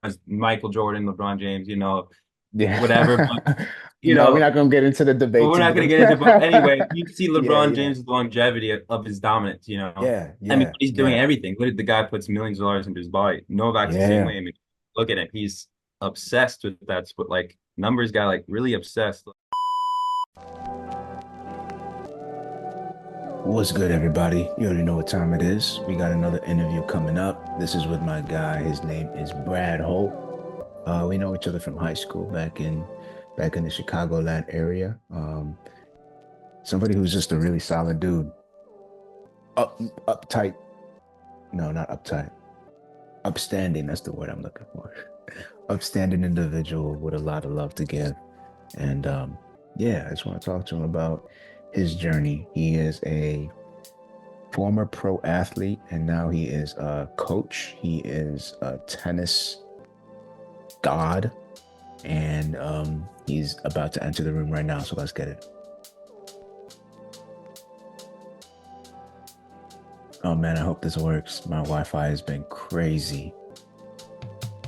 as Michael Jordan, LeBron James, whatever. But Yeah. you No, we're know, not gonna get into the but debate we're too not going to much. get into. But anyway, you see Yeah, LeBron yeah. James' longevity of his dominance. Yeah, I mean, yeah, he's doing yeah. everything. Look at the guy puts millions of dollars into his body. Novak's the same Yeah. way. I mean, look at him. He's obsessed with that sport, like numbers guy, like really obsessed. What's good, everybody? You already know what time it is. We got another interview coming up. This is with my guy. His name is Brad Holt. We know each other from high school back in the Chicagoland area. Somebody who's just a really solid dude. Uptight. No, not uptight. Upstanding. That's the word I'm looking for. Upstanding individual with a lot of love to give. And yeah, I just want to talk to him about his journey. He is a former pro athlete and now he is a coach. He is a tennis god, and he's about to enter the room right now. So let's get it. Oh man, I hope this works. My Wi-Fi has been crazy,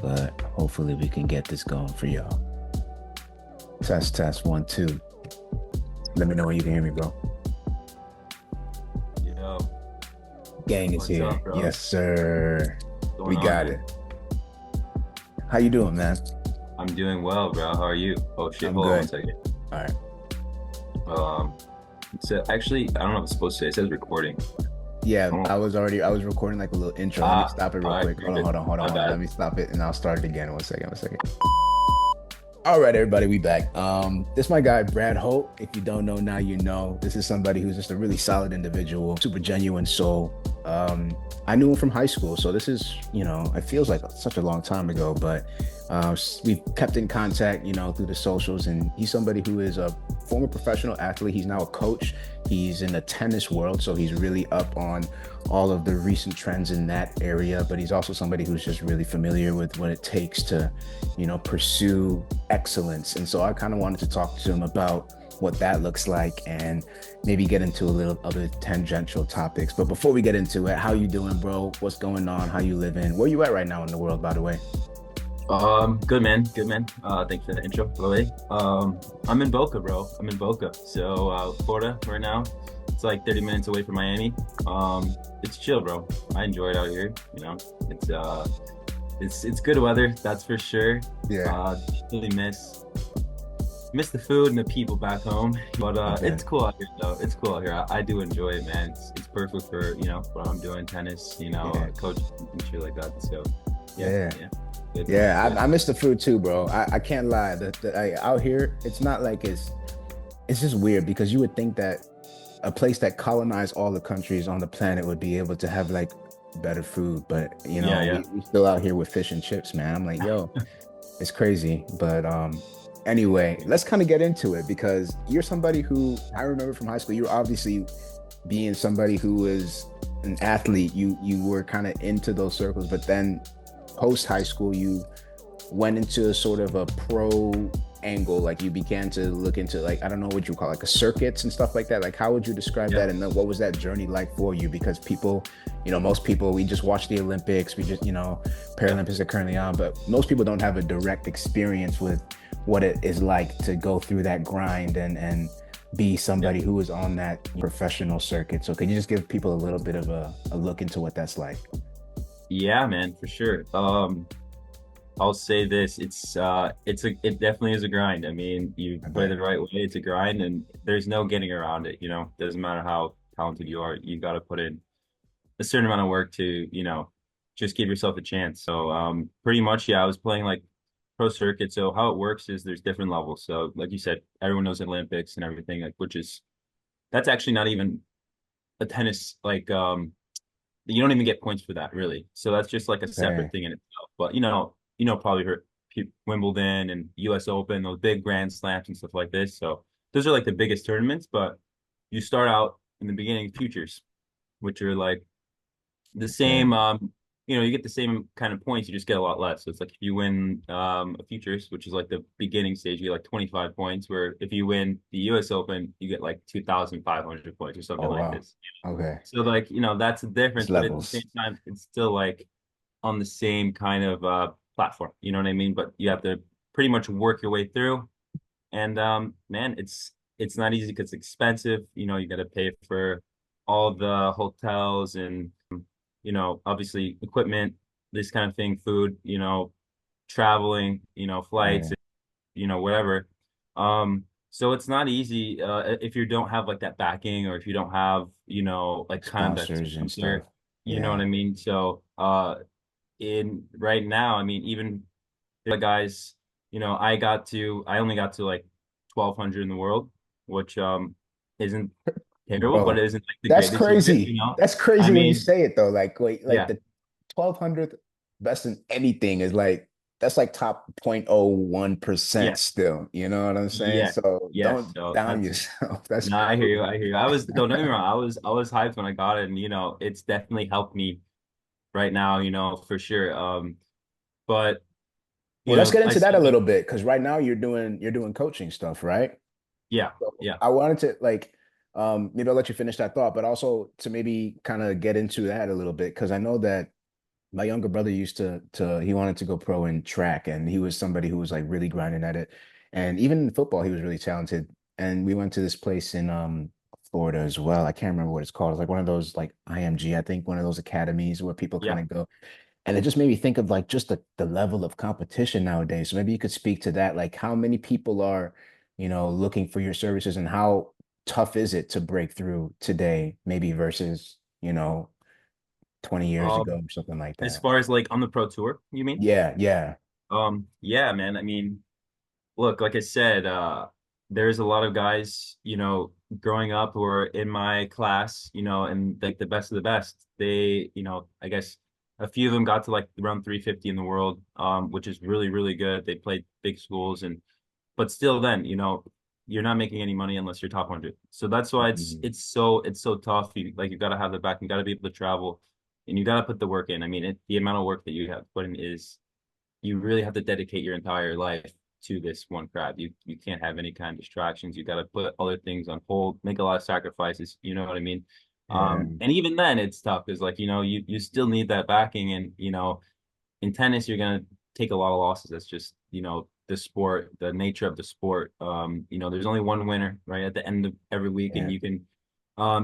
but hopefully we can get this going for y'all. Test, test, one, two. Let me know when you can hear me, bro. Yo, Gang is what's here. up, bro? Yes, sir. What's We going on, got it. man? How you doing, man? I'm doing well, bro. How are you? Oh shit, I'm hold on one good. second. All right. Um, so actually, I don't know if it's supposed to say. It says recording. Yeah, Oh, I was recording like a little intro. Let me stop it real all right, quick. you're Hold on, good. hold on, hold on, My hold on. bad. Let me stop it and I'll start it again. One second, one second. All right, everybody, we back. This is my guy, Brad Holt. If you don't know now, you know. This is somebody who's just a really solid individual, super genuine soul. I knew him from high school, so this is, it feels like such a long time ago, but we've kept in contact, through the socials, and he's somebody who is a former professional athlete. He's now a coach. He's in the tennis world, so he's really up on all of the recent trends in that area, but he's also somebody who's just really familiar with what it takes to pursue excellence. And so I kind of wanted to talk to him about what that looks like and maybe get into a little other tangential topics. But before we get into it, how you doing, bro? What's going on? How you living? Where you at right now in the world, by the way? Good man, good man. Thanks for the intro, by the way. I'm in Boca, bro. I'm in Boca. So, Florida right now. It's like 30 minutes away from Miami. It's chill, bro. I enjoy it out here. It's it's good weather, that's for sure. Yeah. Really miss the food and the people back home. But Okay. it's cool out here though. It's cool out here. I do enjoy it, man. It's perfect for, what I'm doing, tennis, Yeah. coach and shit like that. So yeah, Yeah. yeah. Good, man. Yeah. Good. I miss the food too, bro. I can't lie. Out here, it's not like it's just weird because you would think that a place that colonized all the countries on the planet would be able to have like better food, but Yeah, yeah. we still out here with fish and chips, man. I'm like, yo, it's crazy. But anyway, let's kind of get into it because you're somebody who I remember from high school. You're obviously being somebody who is an athlete. You were kind of into those circles, but then post high school, you went into a sort of a pro angle. Like you began to look into, like, I don't know what you call it, like a circuits and stuff like that. Like how would you describe Yeah. that, and then what was that journey like for you? Because people, most people, we just watch the Olympics, we just, Yeah. Paralympics are currently on, but most people don't have a direct experience with what it is like to go through that grind and be Yeah. somebody who is on that professional circuit. So can you just give people a little bit of a look into what that's like? Yeah, man, for sure. I'll say this, it definitely is a grind. I mean, you I play bet. the right way, it's a grind and there's no getting around it. Doesn't matter how talented you are, you got to put in a certain amount of work to, just give yourself a chance. So, pretty much, yeah, I was playing like pro circuit. So how it works is there's different levels. So like you said, everyone knows Olympics and everything, like that's actually not even a tennis, like, you don't even get points for that really. So that's just like a separate Okay. thing in itself. But probably heard Wimbledon and US Open, those big grand slams and stuff like this. So those are like the biggest tournaments, but you start out in the beginning futures, which are like the Okay. same you get the same kind of points, you just get a lot less. So it's like if you win a futures, which is like the beginning stage, you get like 25 points, where if you win the US Open, you get like 2,500 points or something Oh like wow. this. Okay. So like, that's the It's difference, but at the same levels. time, it's still like on the same kind of platform. You know what I mean? But you have to pretty much work your way through. And man, it's not easy because it's expensive. You know, you got to pay for all the hotels and obviously equipment, this kind of thing, food, traveling, flights, Yeah. whatever. So it's not easy if you don't have like that backing or if you don't have, like kind of that Sponsors and stuff. sponsor, you know what Yeah. I mean? So in right now, I mean, even the guys, I only got to like 1,200 in the world, which isn't terrible, but Bro, it isn't like the that's greatest either, crazy. That's I crazy when you mean, say it though. Like, wait, like yeah, the 1200th best in anything is like that's like top 0.01% yeah, still. You know what I'm saying? yeah, So yes. don't So down that's yourself. That's no, I hear you. crazy. I hear you. I was don't get me wrong. I was hyped when I got it, and it's definitely helped me right now. For sure. But Well, let's get I into that a see. little bit because right now you're doing coaching stuff, right? Yeah, So yeah, I wanted to like maybe I'll let you finish that thought, but also to maybe kind of get into that a little bit because I know that my younger brother used to he wanted to go pro in track and he was somebody who was like really grinding at it. And even in football, he was really talented. And we went to this place in Florida as well. I can't remember what it's called. It's like one of those like IMG, I think one of those academies where people kind yeah. of go. And it just made me think of like just the level of competition nowadays. So maybe you could speak to that, like how many people are, looking for your services and how tough is it to break through today, maybe versus, 20 years ago Um, or something like as that. far as like on the pro tour, you mean? Yeah, yeah. Yeah, man. I mean, look, like I said, there's a lot of guys, growing up who are in my class, and like the best of the best. They, I guess a few of them got to like around 350 in the world, which is really, really good. They played big schools but still then, you're not making any money unless you're top 100. So that's why it's Mhm. it's so it's so tough. You got to have the back, you got to be able to travel and you got to put the work in. I mean, the amount of work that you have to put in is you really have to dedicate your entire life to this one craft. You can't have any kind of distractions. You got to put other things on hold, make a lot of sacrifices. You know what I mean? Yeah. And even then, it's tough because like you still need that backing, and in tennis, you're gonna take a lot of losses. That's just the sport, the nature of the sport. There's only one winner, right, at the end of every week, and Yeah. you can.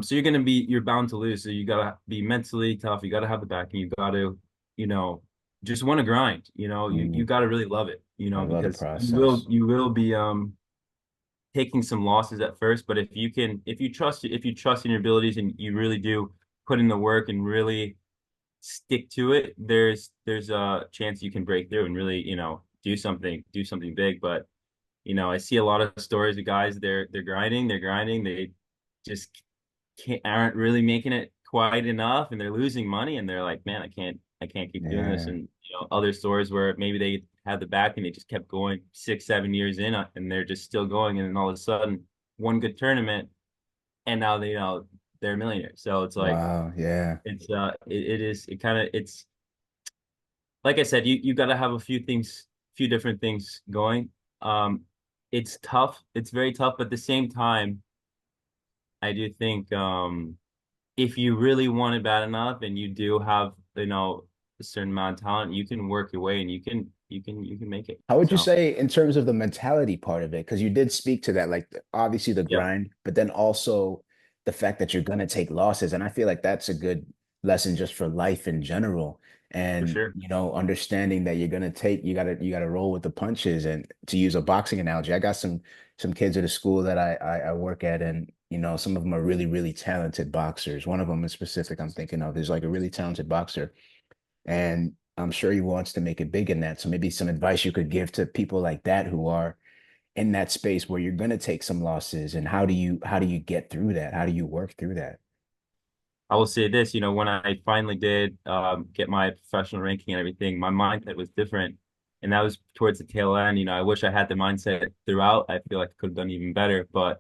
So you're bound to lose. So you gotta be mentally tough. You gotta have the backing. You gotta, you know, just want to grind. You Mhm. gotta really love it. I love the Because you will process. you will be taking some losses at first, but if you trust in your abilities and you really do put in the work and really stick to it, there's a chance you can break through and really, do something big. But I see a lot of stories of guys they're grinding, they just aren't really making it quite enough, and they're losing money, and they're like, man, I can't keep doing this. Yeah. And other stories where maybe they had the back and they just kept going 6, 7 years in, and they're just still going, and then all of a sudden one good tournament, and now they're millionaires. So it's like Wow. Yeah. it kind of it's like I said, you got to have few different things going. Um, it's tough. It's very tough, but at the same time, I do think if you really want it bad enough and you do have, a certain amount of talent, you can work your way and you can make it. How would you So say in terms of the mentality part of it? Because you did speak to that, like obviously the yeah, grind, but then also the fact that you're gonna take losses. And I feel like that's a good lesson just for life in general. for And sure. understanding that you're gonna take, you gotta roll with the punches. And to use a boxing analogy, I got some kids at a school that I work at, and some of them are really, really talented boxers. One of them in specific I'm thinking of is like a really talented boxer. And I'm sure he wants to make it big in that. So maybe some advice you could give to people like that who are in that space where you're going to take some losses, and how do you get through that? How do you work through that? I will say this, when I finally did get my professional ranking and everything, my mindset was different. And that was towards the tail end. I wish I had the mindset throughout. I feel like I could have done even better. But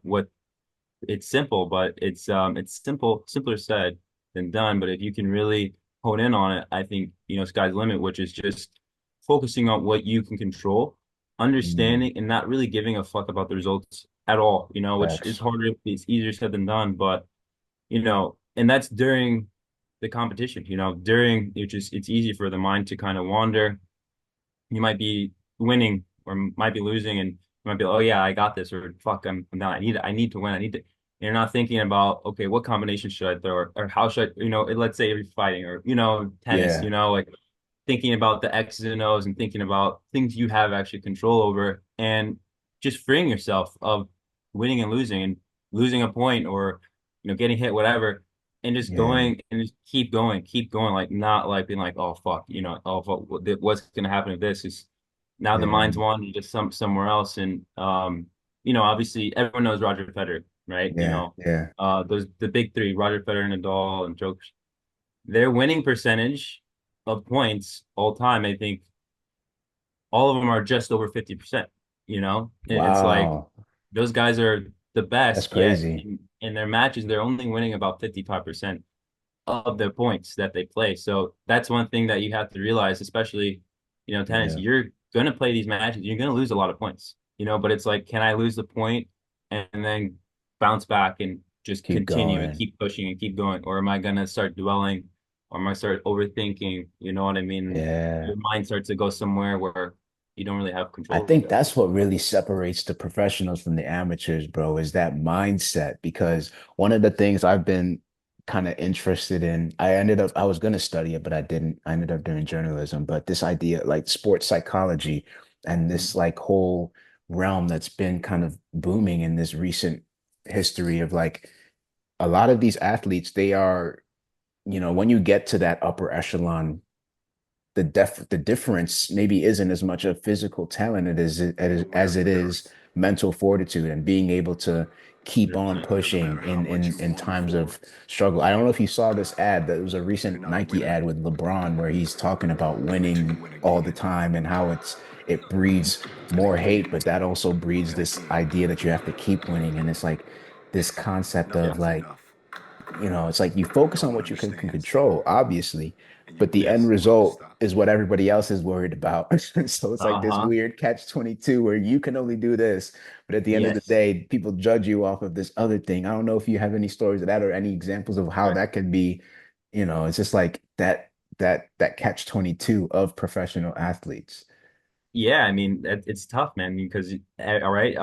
it's simple, but it's simpler said than done. But if you can really hone in on it, I think, sky's the limit, which is just focusing on what you can control, Mm, understanding and not really giving a fuck about the results at all, which is facts. harder, it's easier said than done. But and that's during the competition, during it's easy for the mind to kind of wander. you might be winning or might be losing, and you might be like, oh yeah, I got this, or fuck, I'm not. I need to win. I need to. You're not thinking about, okay, what combination should I throw, or how should I, let's say if you're fighting, or tennis, Yeah. like thinking about the X's and O's and thinking about things you have actually control over, and just freeing yourself of winning and losing a point, or getting hit, whatever, and just Yeah. going and just keep going, like not like being like, oh fuck, oh fuck, what's gonna happen if this is now the Yeah. mind's wandering to somewhere else. And obviously everyone knows Roger Federer, right? Yeah. Yeah. Those the big three, Roger Federer, Nadal, and Djokovic. Their winning percentage of points all time, I think all of them are just over 50%. It's like Wow. those guys are the That's best, yet crazy. in their matches, they're only winning about 55% of their points that they play. So that's one thing that you have to realize, especially, tennis. Yeah. You're gonna play these matches, you're gonna lose a lot of points, but it's like, can I lose the point and then bounce back and just Keep continue and going. keep pushing and keep going? Or am I gonna start dwelling, or am I start overthinking? You know what I mean? Yeah. Your mind starts to go somewhere where you don't really have I control think over it. that's what really separates the professionals from the amateurs, bro, is that mindset. Because one of the things I've been kind of interested in, I was going to study it, but I didn't. I ended up doing journalism. But this idea, like sports psychology and this like whole realm that's been kind of booming in this recent history of like a lot of these athletes, they are, when you get to that upper echelon, the difference maybe isn't as much of physical talent as it is mental fortitude and being able to keep on 100%. pushing in times of struggle. I don't know if you saw this ad, that was a recent Nike ad with LeBron where he's talking about winning all the time and how it breeds more hate, but that also breeds this idea that you have to keep winning. And it's like this concept Yeah. of like, it's like you focus on what you can control, obviously, but the end Yes. result is what everybody else is worried about. So it's like this Uh-huh. weird catch 22 where you can only do this, but at the end of the Yes. day, people judge you off of this other thing. I don't know if you have any stories of that or any examples of how Right. that can be, it's just like that catch 22 of professional athletes. Yeah, I mean, it's tough, man, because all right,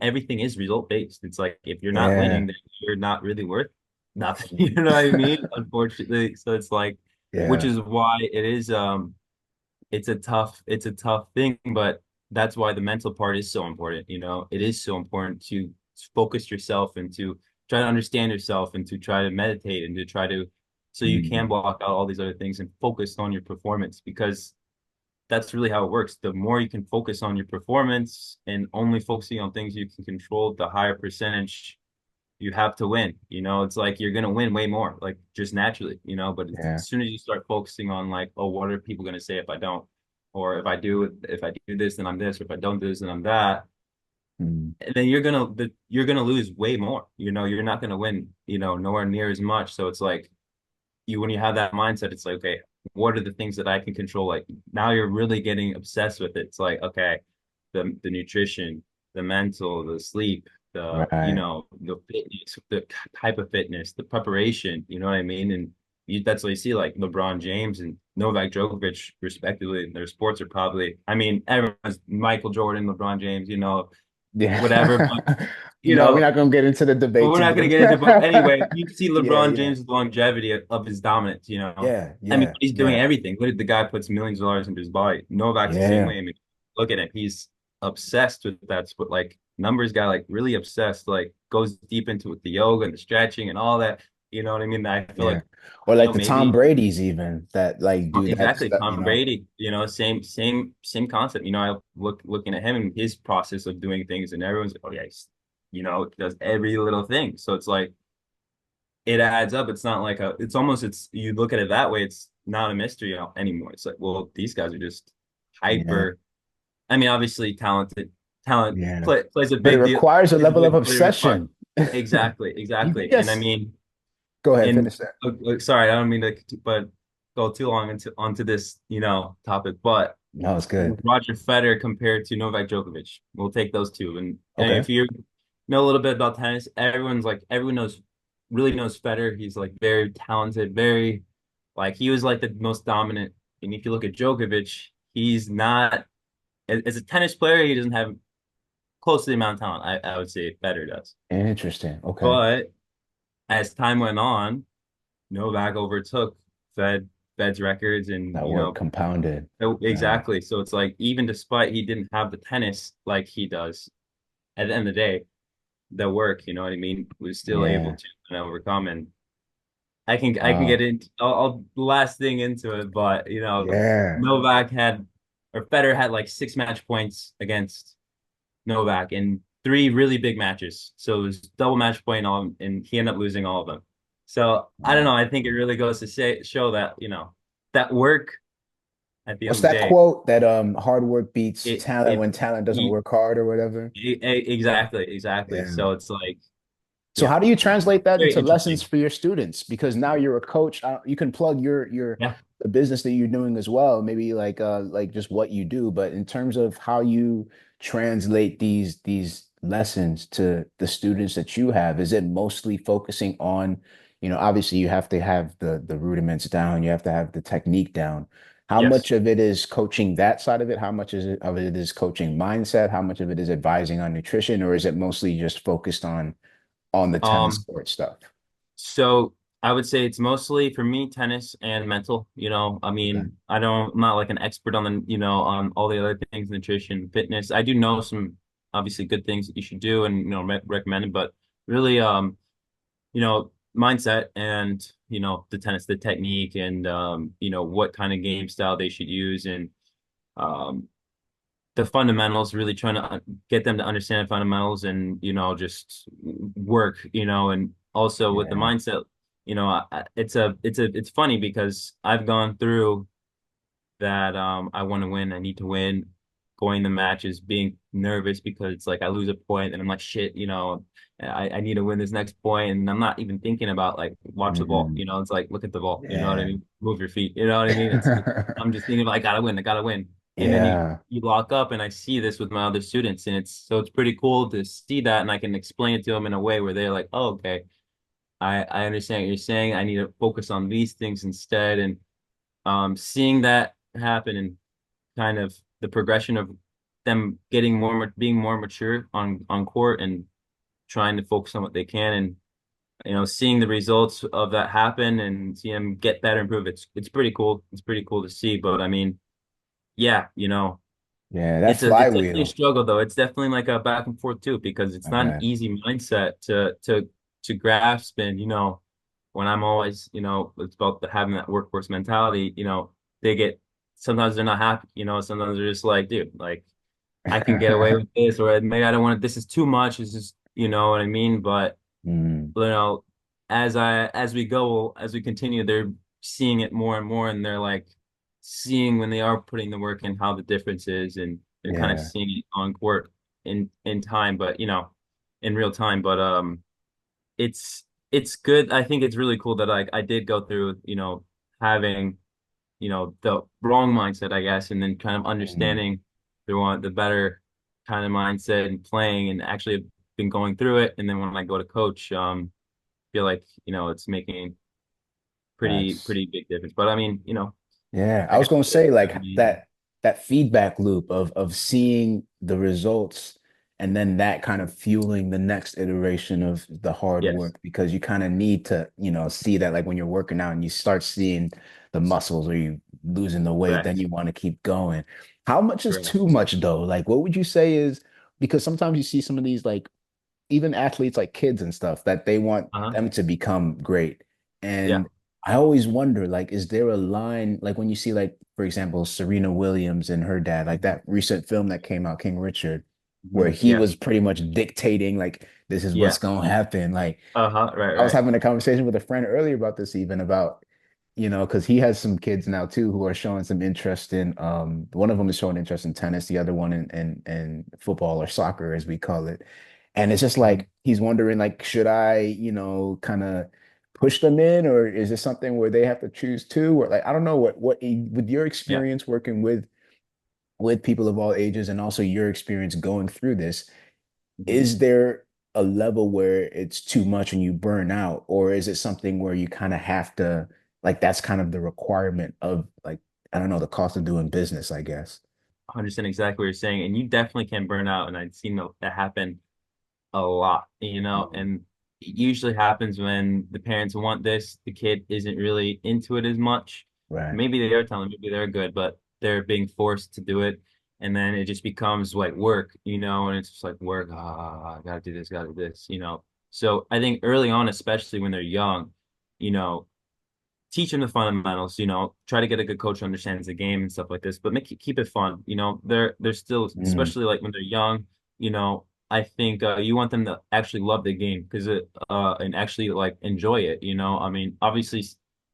everything is result based. It's like if you're not winning, Yeah, then you're not really worth nothing. You know what I mean? Unfortunately, so it's like, which yeah, is why it's a tough thing, but that's why the mental part is so important. It is so important to focus yourself and to try to understand yourself and to try to meditate and to try to, so you can mm, block out all these other things and focus on your performance, because that's really how it works. The more you can focus on your performance and only focusing on things you can control, the higher percentage you have to win. It's like you're gonna win way more, like just naturally, but yeah, as soon as you start focusing on like, oh, what are people gonna say if I don't? Or if I do this, then I'm this, or if I don't do this, then I'm that. mm, And then you're gonna lose way more. You're not gonna win, nowhere near as much. So it's like when you have that mindset, it's like, okay, what are the things that I can control? Like now you're really getting obsessed with it. It's like, okay, the nutrition, the mental, the sleep, right. the fitness, the type of fitness, the preparation, you know what I mean? And that's what you see, like LeBron James and Novak Djokovic, respectively. Their sports are probably, I mean, everyone's Michael Jordan, LeBron James, whatever, but Yeah. you No, we're know, not gonna get into the but debate we're too not going to deep. get into. But anyway, you see Yeah, LeBron yeah, James' longevity of his dominance. yeah, I mean, yeah, he's doing yeah, everything. Look at the guy puts millions of dollars into his body. Novak's the same yeah, way. I mean, look at him. He's obsessed with that sport, like numbers guy, like really obsessed. Like goes deep into it, the yoga and the stretching and all that. You know what I mean? I feel yeah. like Or like the Tom maybe Brady's even that like do that exactly stuff, Tom Brady. Same concept. I looking at him and his process of doing things, and everyone's like, oh yeah, does every little thing. So it's like it adds up. It's not like it's almost, you look at it that way, it's not a mystery anymore. It's like, well, these guys are just Yeah, hyper. I mean, obviously talent yeah. plays a But it big deal, requires a plays a level of big, but it requires obsession. exactly, You can exactly. And I just mean, go ahead, and finish that. sorry, I don't mean to, but go too long onto this, topic, but No, it's good. Roger Federer compared to Novak Djokovic. We'll take those two. And Okay. if you know a little bit about tennis, everyone really knows Federer. He's like very talented, very like he was like the most dominant. And if you look at Djokovic, he's not. as a tennis player, he doesn't have close to the amount of talent I would say Federer does. Interesting. Okay. But as time went on, Novak overtook Fed's records, and That work compounded. Yeah. exactly. So it's like even despite he didn't have the tennis like he does, at the end of the day, the work, you know what I mean, was still able Yeah. to overcome. And I can get Wow. into I'll last thing into it, but Yeah. Novak had or Federer had like 6 match points against Novak in three really big matches. So it was double match point on, and he ended up losing all of them. So I don't know. Wow. I think it really goes to show that that work at the end What's of the that day, quote that hard work beats it talent it when talent doesn't you work hard or whatever? exactly. Yeah. So it's like So yeah, how do you translate that very into lessons interesting. for your students? Because now you're a coach, you can plug your Yeah. the business that you're doing as well, maybe like just what you do, but in terms of how you translate these lessons to the students that you have, is it mostly focusing on, obviously you have to have the rudiments down, you have to have the technique down. How Yes. much of it is coaching that side of it? How much of it is coaching mindset? How much of it is advising on nutrition, or is it mostly just focused on the tennis Um. court stuff? So I would say it's mostly for me tennis and mental. I Okay. mean, I'm not like an expert on on all the other things, nutrition, fitness. I do know some obviously good things that you should do and recommend it, but really, mindset and the tennis, the technique, and what kind of game style they should use, and um, the fundamentals. Really trying to get them to understand the fundamentals, and just work. And also with the Yeah. mindset, it's funny because I've gone through that. I want to win. I need to win. Going the matches, being nervous because it's like I lose a point and I'm like, shit, I need to win this next point. And I'm not even thinking about like, watch the ball. Mhm. It's like, look at the ball. You know what I Yeah. mean? Move your feet. You know what I mean? I'm just thinking about, I gotta win. I gotta win. And then Yeah. you lock up, and I see this with my other students, and it's pretty cool to see that. And I can explain it to them in a way where they're like, oh, okay, I understand what you're saying. I need to focus on these things instead. And seeing that happen, and kind of the progression of them getting being more mature on court, and trying to focus on what they can, and seeing the results of that happen, and see them get better, improve. It's pretty cool. It's pretty cool to see. But I mean, yeah, Yeah, that it's definitely a flywheel. struggle though. It's definitely like a back and forth too, because it's I not an bet. easy mindset to grasp. And when I'm always, it's about having that workforce mentality. They get sometimes they're not happy. Sometimes they're just like, dude, like I can get away with this, or maybe I don't want it. This is too much. It's just, you know what I mean? But Mm, you know, as we continue, they're seeing it more and more, and they're like seeing when they are putting the work in how the difference is, and they're kind of yeah. seeing it on court in time, but in real time. But it's good. I think it's really cool that I did go through, having the wrong mindset, I guess, and then kind of Mm, understanding the better kind of mindset and playing, and actually been going through it. And then when I go to coach, feel like it's making that's pretty big difference. But I mean, Yeah, I I was got gonna say I like mean, that feedback loop of seeing the results and then that kind of fueling the next iteration of the hard yes, work because you kind of need to, see that like when you're working out and you start seeing the muscles or you losing the weight, then correct, you want to keep going. How much is correct. too much though? Like what would you say is because sometimes you see some of these like even athletes like kids and stuff that they want Uh-huh. them to become great. Yeah. And I always wonder, like, is there a line, like when you see, like, for example, Serena Williams and her dad, like Mhm. that recent film that came out, King Richard, where Mhm. he Yeah. was pretty much dictating, like, this is what's Yeah. going to happen. Like, Uh-huh. Right, I was right. having a conversation with a friend earlier about this, even about, because he has some kids now too who are showing some interest in one of them is showing interest in tennis, the other one in football or soccer as we call it. And it's just Mhm. like he's wondering like should I, kind of push them in or is this something where they have to choose too or like I don't know what with your Yeah. experience working with people of all ages and also your experience going through this Mhm. is there a level where it's too much and you burn out, or is it something where you kind of have to, like, that's kind of the requirement of, like, I don't know, the cost of doing business, I guess. 100% exactly what you're saying, and you definitely can burn out, and I've seen that happen a lot, Mm. and it usually happens when the parents want this, the kid isn't really into it as much. Right. Maybe they are telling, maybe they're good, but they're being forced to do it, and then it just becomes like work, and it's just like work. I gotta do this, gotta do this. So I think early on, especially when they're young, you know, teach them the fundamentals, try to get a good coach who understands the game and stuff like this, but keep it fun. They're still, Mm. especially like when they're young, I think you want them to actually love the game because and actually like enjoy it. I mean, obviously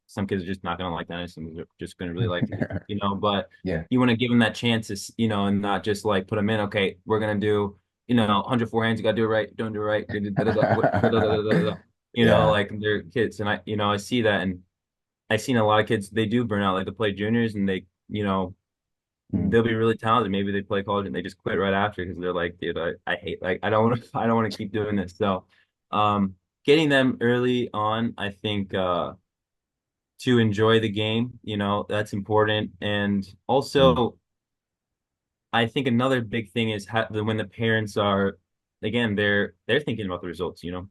some kids are just not gonna like that, and some are just gonna really like the game, but Yeah. you want to give them that chance to, and not just like put them in, okay, we're gonna do, 100 forehands, you gotta do it right, don't do it right, Yeah. like they're kids, and I see that, and I've seen a lot of kids, they do burn out, like they play juniors and Mm. they'll be really talented. Maybe they play college and they just quit right after because they're like, dude, I hate, like, I don't want to, I don't want to keep doing this. So, getting them early on, I think, to enjoy the game, that's important. And Mm. also, I think another big thing is when the parents are, again, they're thinking about the results, and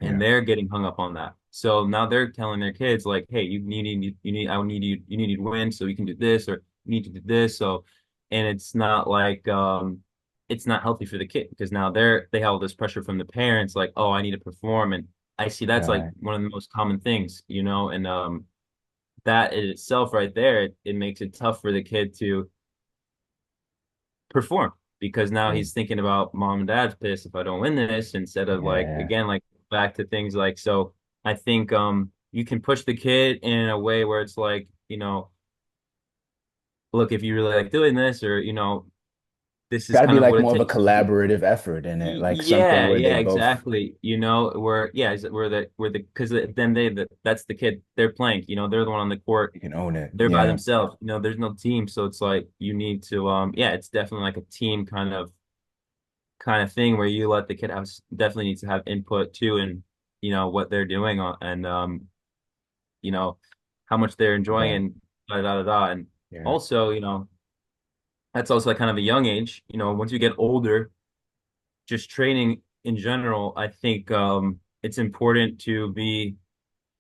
Yeah. they're getting hung up on that. So now they're telling their kids like, "Hey, I need you to win, so you can do this, or you need to do this." So, and it's not healthy for the kid because now they have all this pressure from the parents, like, "Oh, I need to perform," and I see that's like Right. one of the most common things, and that in itself right there, it makes it tough for the kid to perform because now Mm. he's thinking about mom and dad's pissed if I don't win this instead of like Yeah. again like back to things like so I think you can push the kid in a way where it's like, look, if you really like doing this or this is Got to be kind of like what it more of a takes to do. collaborative effort in it, like something Yeah, where they yeah, both exactly. Where yeah, is it where the because then that's the kid they're playing, they're the one on the court, you can own it. they're by Yeah. themselves, there's no team, so it's like you need to yeah, it's definitely like a team kind of thing where you let the kid have definitely needs to have input too and what they're doing and you know how much they're enjoying Right. and da da da da and Yeah. also that's also like kind of a young age once you get older just training in general I think it's important to be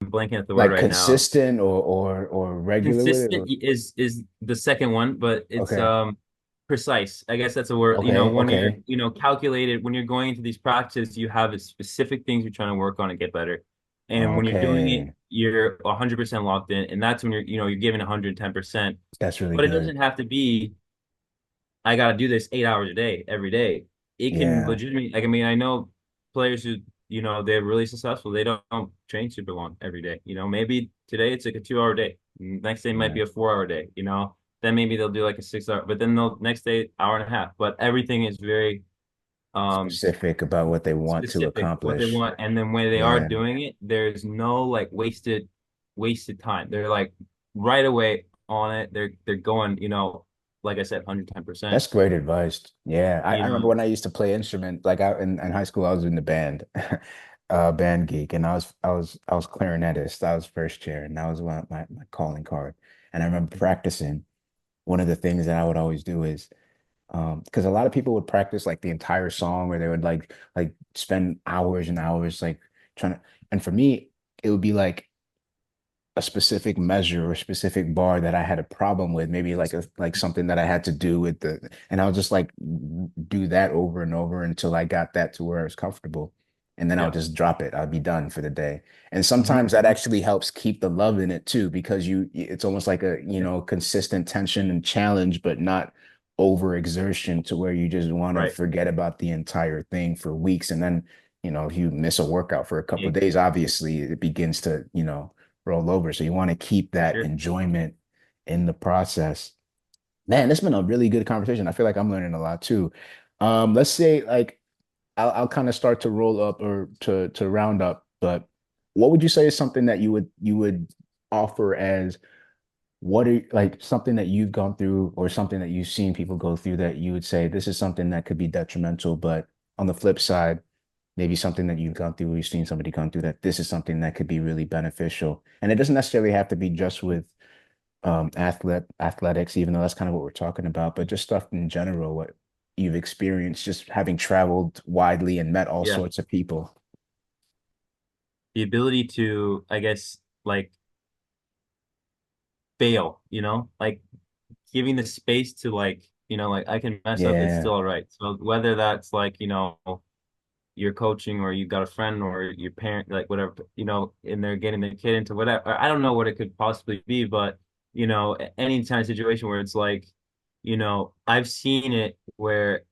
I'm blanking at the word Like right now. consistent or regular with it Consistent or is the second one, but it's okay. precise. I guess that's a word. Okay. When you're Okay. calculated, when you're going into these practices, you have a specific things you're trying to work on and get better. And when you're doing it, Okay. you're 100% locked in, and that's when you're giving 110%. That's really But it good. doesn't have to be I got to do this 8 hours a day every day. It can Yeah. legitimately, like, I mean, I know players who, they're really successful. They don't train super long every day. Maybe today it's like a 2 hour day. Next day might Yeah. be a 4 hour day, then maybe they'll do like a 6 hour, but then they'll next day, hour and a half. But everything is very, um, Specific about what they want to specific what they accomplish. want. And then when they are Yeah. doing it, there's no like wasted time. They're like right away on it. They're going, like I said, 110%, That's great advice. Yeah. I remember you know. when I used to play instrument, like in high school, I was in the band, band geek, and I was clarinetist. I was first chair, and that was my calling card. And I remember practicing. One of the things that I would always do is because a lot of people would practice like the entire song or they would like spend hours and hours like trying to and for me it would be like a specific measure or specific bar that I had a problem with, maybe like something that I had to do with and I'll just like do that over and over until I got that to where I was comfortable. And then I'll Yeah. just drop it. I'll be done for the day. And Hmm. sometimes that actually helps keep the love in it too, because it's almost like a, Yeah. consistent tension and challenge, but not overexertion to where you just want to Right. forget about the entire thing for weeks. And then, if you miss a workout for a couple of Yeah, days, obviously it begins to, roll over. So you want to keep for that sure. enjoyment in the process. Man, this has been a really good conversation. I feel like I'm learning a lot too. Let's say like I'll kind of start to roll up or to round up, but what would you say is something that you would offer as what are like something that you've gone through or something that you've seen people go through that you would say this is something that could be detrimental, but on the flip side, maybe something that you've gone through or you've seen somebody gone through that this is something that could be really beneficial. And it doesn't necessarily have to be just with athletics, even though that's kind of what we're talking about, but just stuff in general, what you've experienced just having traveled widely and met all Yeah. sorts of people. The ability to, I guess, like fail, like giving the space to like I can mess up, it's Yeah. still all right. So whether that's like, you're coaching or you got a friend or your parent, like whatever, and they're getting the kid into whatever. I don't know what it could possibly be, but any kind of situation where it's like, I've seen it where,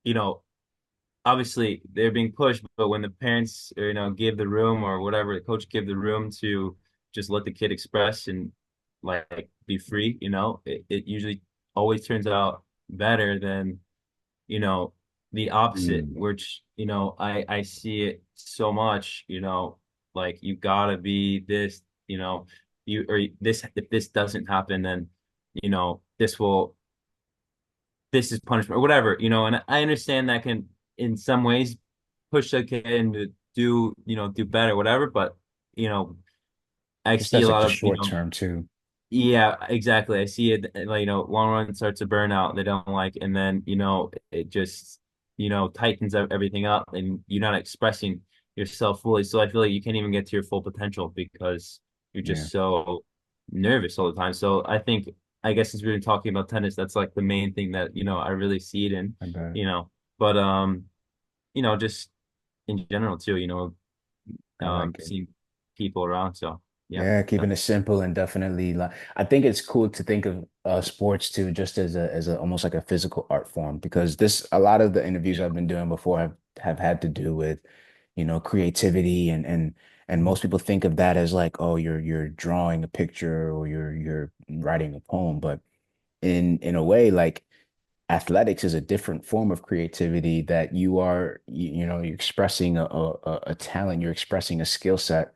you know, obviously they're being pushed, but when the parents, give the room or whatever, the coach give the room to just let the kid express and like be free, it usually always turns out better than you know, the opposite, Mm. which, I see it so much, like you gotta be this, you or this if this doesn't happen, then, this is punishment or whatever, and I understand that can in some ways push a kid to do better, whatever, but you know, I Just see a that's like lot the of, short term too. yeah, exactly. I see it like, long run starts to burn out they don't like, and then, it just, tightens up everything up and you're not expressing yourself fully. So I feel like you can't even get to your full potential because you're Yeah, just so nervous all the time. So I guess since we've been talking about tennis, that's like the main thing that, I really see it in, I bet. you know. But just in general too, I like it. seeing people around. So yeah, Yeah, keeping it definitely. simple and definitely like I think it's cool to think of sports too, just as a almost like a physical art form because this a lot of the interviews Yeah. I've been doing before have had to do with, creativity and most people think of that as like, oh, you're drawing a picture or you're writing a poem, but in a way, like athletics is a different form of creativity that you're expressing a talent, you're expressing a skill set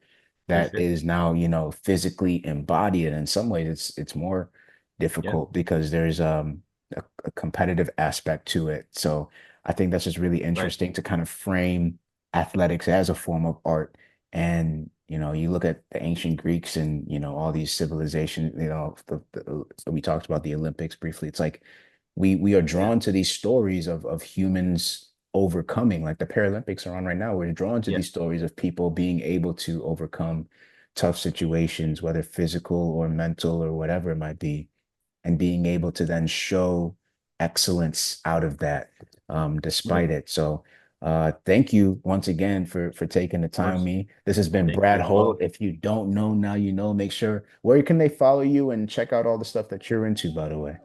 For that sure. is now, physically embodied. And in some ways it's more Yeah. difficult because there's a competitive aspect to it. So I think that's just really Right. interesting to kind of frame athletics as a form of art. And you look at the ancient Greeks and all these civilizations, we talked about the Olympics briefly. It's like we are Yeah. drawn to these stories of humans overcoming, like the Paralympics are on right now. We're drawn to Yeah. these stories of people being able to overcome tough situations, whether physical or mental or whatever it might be, and being able to then show excellence out of that, Right. despite it. So thank you once again for taking the Of time with course. me. This has been Thank you Brad as Holt. well. If you don't know, now you know. Make sure, where can they follow you and check out all the stuff that you're into, by the way?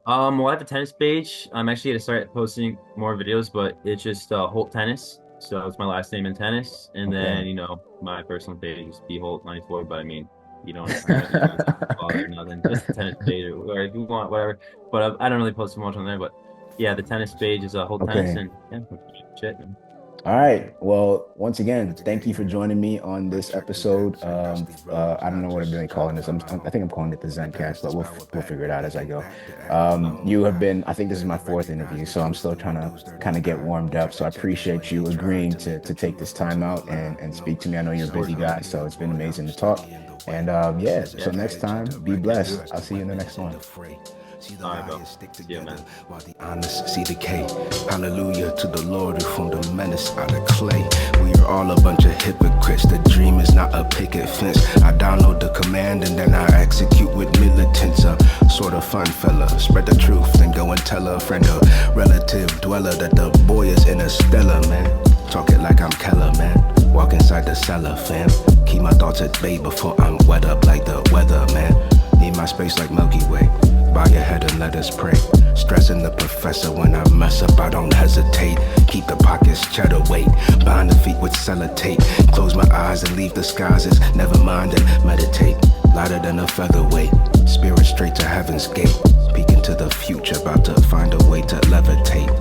Well, I have a tennis page. I'm actually gonna start posting more videos, but it's just Holt Tennis. So it's my last name in tennis, and then Okay. my personal page is bholt94. But I mean, you don't have to follow that or nothing. Just the tennis page, or if you want, whatever. But I don't really post too much on there. But yeah, the tennis page is Holt Tennis, Okay. and yeah, shit. All right. Well, once again, thank you for joining me on this episode. I don't know what I'm really calling this. I think I'm calling it the ZenCast, but we'll figure it out as I go. You have been, I think this is my fourth interview, so I'm still trying to kind of get warmed up. So I appreciate you agreeing to take this time out and speak to me. I know you're a Of course, busy man. guy, so it's been amazing to talk. And yeah, Yeah. so next time, be blessed. I'll see you in the next one. See the All right, bro. liars stick See ya, together man. while the honest see decay. Hallelujah to the Lord who formed a menace out of clay. We are all a bunch of hypocrites. The dream is not a picket fence. I download the command and then I execute with militants. A sort of fun fella. Spread the truth, then go and tell a friend or relative dweller that the boy is interstellar, man. Talk it like I'm Keller, man. Walk inside the cellar, fam. Keep my thoughts at bay before I'm wet up like the weather, man. Need my space like Milky Way. Bow your head and let us pray. Stressing the professor when I mess up, I don't hesitate. Keep the pockets cheddar weight. Bind the feet with sellotape. Close my eyes and leave the skies as never mind and meditate. Lighter than a featherweight. Spirit straight to heaven's gate. Peek into the future, about to find a way to levitate.